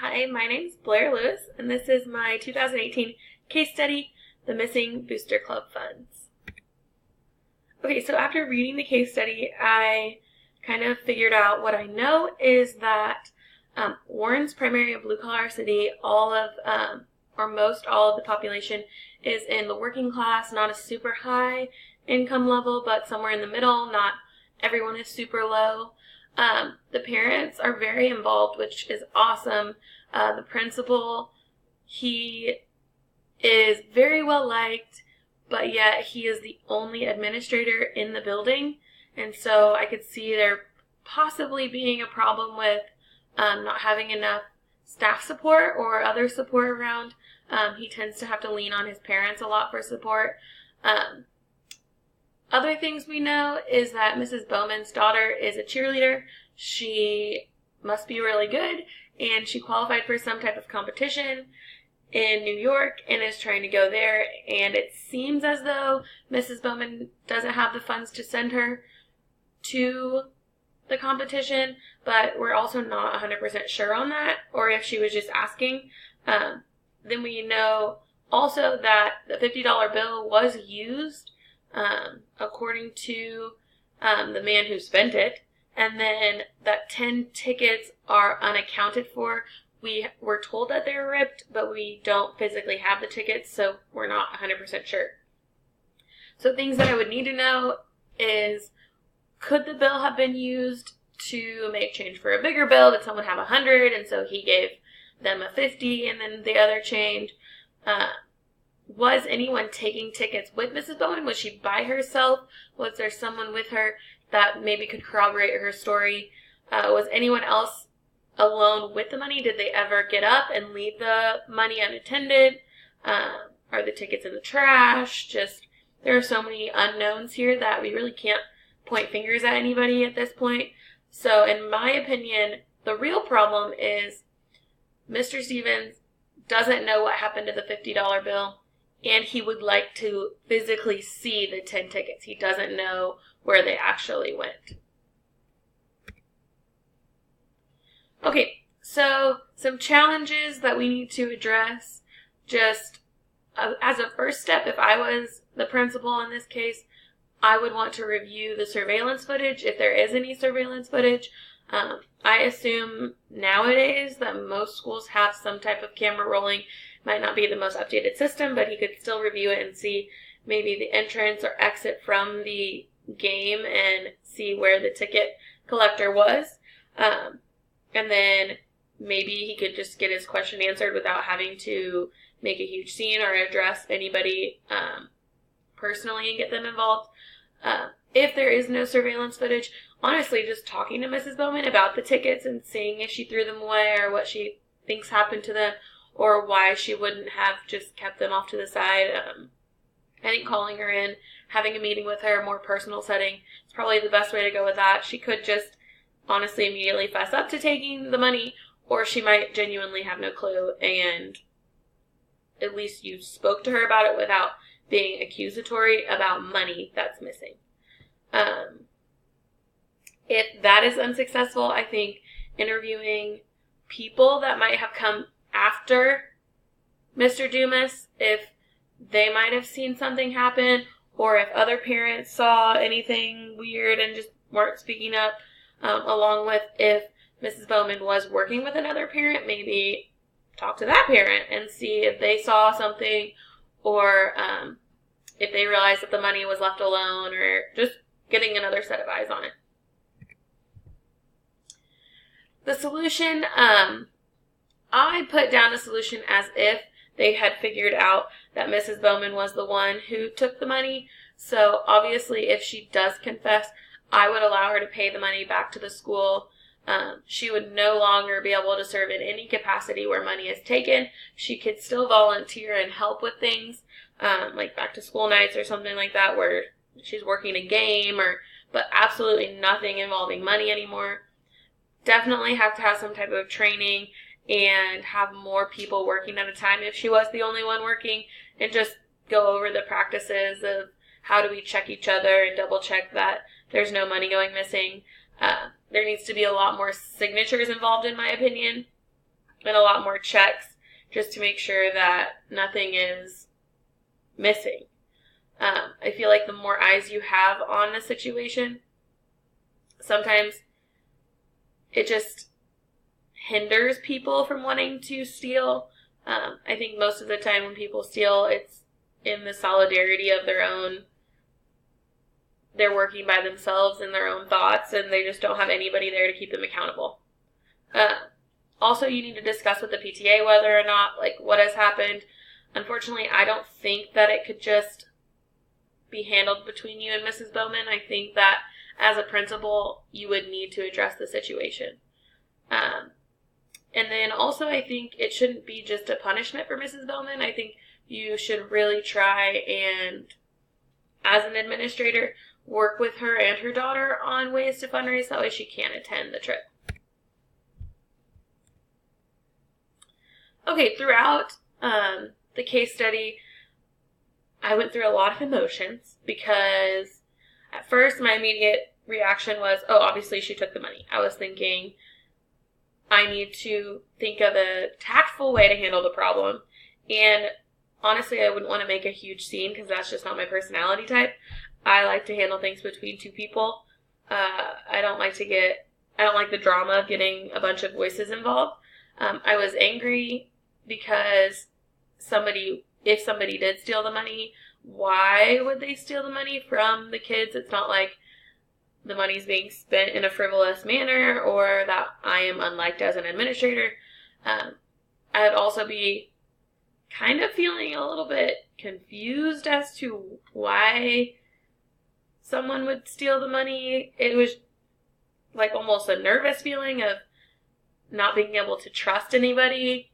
Hi, my name is Blair Lewis, and this is my 2018 case study, The Missing Booster Club Funds. Okay, so after reading the case study, I kind of figured out what I know is that Warren's primary and blue-collar city, most all of the population is in the working class, not a super high income level, but somewhere in the middle. Not everyone is super low. The parents are very involved, which is awesome. The principal, he is very well liked, but yet he is the only administrator in the building. And so I could see there possibly being a problem with not having enough staff support or other support around. He tends to have to lean on his parents a lot for support. Other things we know is that Mrs. Bowman's daughter is a cheerleader. She must be really good, and she qualified for some type of competition in New York and is trying to go there, and it seems as though Mrs. Bowman doesn't have the funds to send her to the competition, but we're also not 100% sure on that, or if she was just asking. Then we know also that the $50 bill was used according to the man who spent it, and then that 10 tickets are unaccounted for. We were told that they were ripped, but we don't physically have the tickets, so we're not 100% sure. So things that I would need to know is, could the bill have been used to make change for a bigger bill? Did someone have 100 and so he gave them a 50 and then the other change? Was anyone taking tickets with Mrs. Bowen? Was she by herself? Was there someone with her that maybe could corroborate her story? Was anyone else alone with the money? Did they ever get up and leave the money unattended? Are the tickets in the trash? There are so many unknowns here that we really can't point fingers at anybody at this point. So in my opinion, the real problem is Mr. Stevens doesn't know what happened to the $50 bill, and he would like to physically see the 10 tickets. He doesn't know where they actually went. Okay, so some challenges that we need to address. Just as a first step, if I was the principal in this case, I would want to review the surveillance footage, if there is any surveillance footage. I assume nowadays that most schools have some type of camera rolling. Might not be the most updated system, but he could still review it and see maybe the entrance or exit from the game and see where the ticket collector was. And then maybe he could just get his question answered without having to make a huge scene or address anybody personally and get them involved. If there is no surveillance footage, honestly, just talking to Mrs. Bowman about the tickets and seeing if she threw them away or what she thinks happened to them or why she wouldn't have just kept them off to the side. I think calling her in, having a meeting with her, a more personal setting, is probably the best way to go with that. She could just honestly immediately fess up to taking the money, or she might genuinely have no clue, and at least you spoke to her about it without being accusatory about money that's missing. If that is unsuccessful, I think interviewing people that might have come after Mr. Dumas, if they might have seen something happen, or if other parents saw anything weird and just weren't speaking up, along with if Mrs. Bowman was working with another parent, maybe talk to that parent and see if they saw something, or if they realized that the money was left alone, or just getting another set of eyes on it. The solution, I put down a solution as if they had figured out that Mrs. Bowman was the one who took the money. So obviously if she does confess, I would allow her to pay the money back to the school. She would no longer be able to serve in any capacity where money is taken. She could still volunteer and help with things, like back to school nights or something like that, where she's working a game, but absolutely nothing involving money anymore. Definitely have to have some type of training and have more people working at a time if she was the only one working, and just go over the practices of how do we check each other and double check that there's no money going missing. There needs to be a lot more signatures involved, in my opinion. and a lot more checks just to make sure that nothing is missing. I feel like the more eyes you have on a situation, sometimes it just hinders people from wanting to steal. I think most of the time when people steal, it's in the solidarity of their own. They're working by themselves in their own thoughts, and they just don't have anybody there to keep them accountable. Also, you need to discuss with the PTA whether or not, what has happened. Unfortunately, I don't think that it could just be handled between you and Mrs. Bowman. I think that as a principal, you would need to address the situation. And then also, I think it shouldn't be just a punishment for Mrs. Bowman. I think you should really try and, as an administrator, work with her and her daughter on ways to fundraise. That way she can attend the trip. Okay, throughout the case study, I went through a lot of emotions because at first my immediate reaction was, oh, obviously she took the money. I was thinking, I need to think of a tactful way to handle the problem. And honestly, I wouldn't want to make a huge scene because that's just not my personality type. I like to handle things between two people. I don't like the drama of getting a bunch of voices involved. I was angry because if somebody did steal the money, why would they steal the money from the kids? It's not like the money's being spent in a frivolous manner or that I am unliked as an administrator. I'd also be kind of feeling a little bit confused as to why someone would steal the money. It was like almost a nervous feeling of not being able to trust anybody.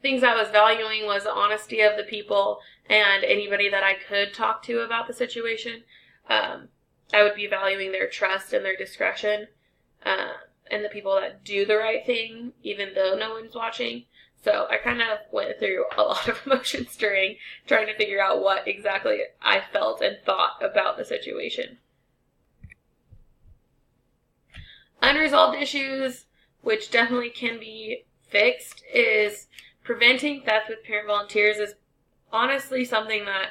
Things I was valuing was the honesty of the people and anybody that I could talk to about the situation. I would be valuing their trust and their discretion, and the people that do the right thing, even though no one's watching. So I kind of went through a lot of emotions during trying to figure out what exactly I felt and thought about the situation. Unresolved issues, which definitely can be fixed, is preventing theft with parent volunteers is honestly something that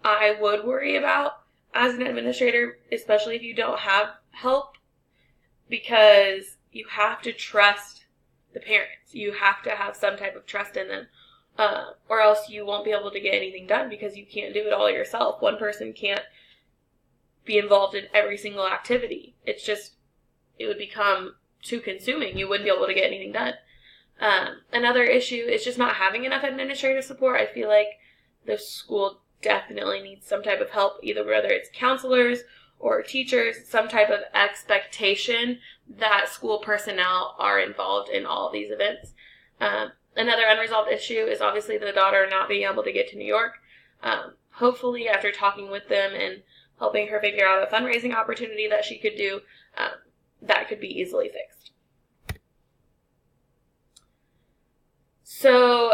I would worry about as an administrator, especially if you don't have help, because you have to trust the parents. You have to have some type of trust in them, or else you won't be able to get anything done because you can't do it all yourself. One person can't be involved in every single activity. It would become too consuming. You wouldn't be able to get anything done. Another issue is just not having enough administrative support. I feel like the school definitely needs some type of help, either whether it's counselors or teachers, some type of expectation that school personnel are involved in all of these events. Another unresolved issue is obviously the daughter not being able to get to New York. Hopefully, after talking with them and helping her figure out a fundraising opportunity that she could do, that could be easily fixed. So,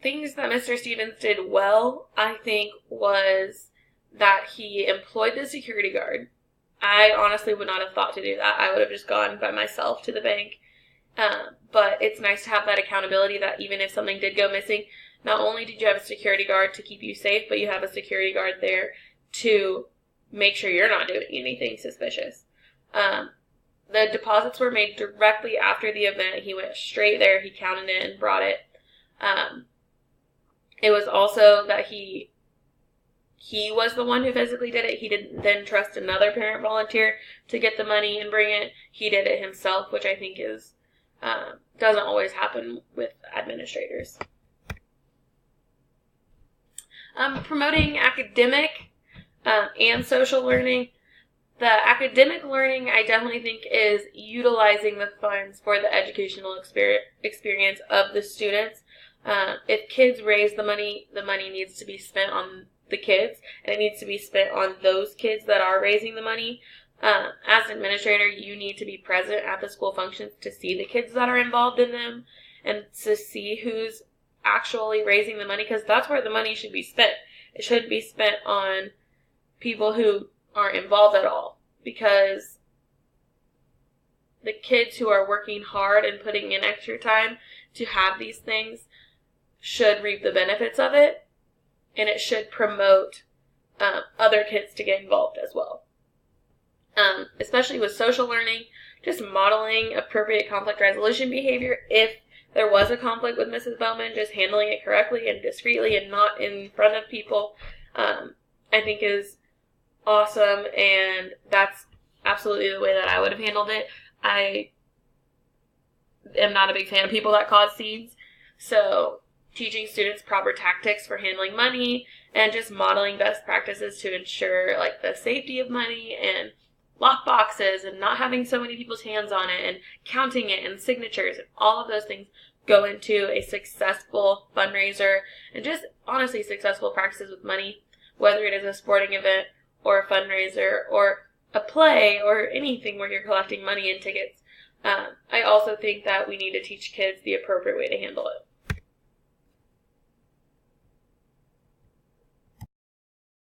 things that Mr. Stevens did well, I think, was that he employed the security guard. I honestly would not have thought to do that. I would have just gone by myself to the bank. But it's nice to have that accountability that even if something did go missing, not only did you have a security guard to keep you safe, but you have a security guard there to make sure you're not doing anything suspicious. The deposits were made directly after the event. He went straight there, he counted it and brought it. It was also that he was the one who physically did it. He didn't then trust another parent volunteer to get the money and bring it. He did it himself, which I think is doesn't always happen with administrators. Promoting academic and social learning. The academic learning, I definitely think, is utilizing the funds for the educational experience of the students. If kids raise the money needs to be spent on the kids, and it needs to be spent on those kids that are raising the money. As an administrator, you need to be present at the school functions to see the kids that are involved in them and to see who's actually raising the money, because that's where the money should be spent. It shouldn't be spent on people who aren't involved at all, because the kids who are working hard and putting in extra time to have these things should reap the benefits of it, and it should promote other kids to get involved as well. Especially with social learning, just modeling appropriate conflict resolution behavior. If there was a conflict with Mrs. Bowman, just handling it correctly and discreetly and not in front of people, I think is awesome, and that's absolutely the way that I would have handled it. I am not a big fan of people that cause scenes, so teaching students proper tactics for handling money and just modeling best practices to ensure like the safety of money and lock boxes and not having so many people's hands on it and counting it and signatures and all of those things go into a successful fundraiser and just honestly successful practices with money, whether it is a sporting event or a fundraiser or a play or anything where you're collecting money and tickets. I also think that we need to teach kids the appropriate way to handle it.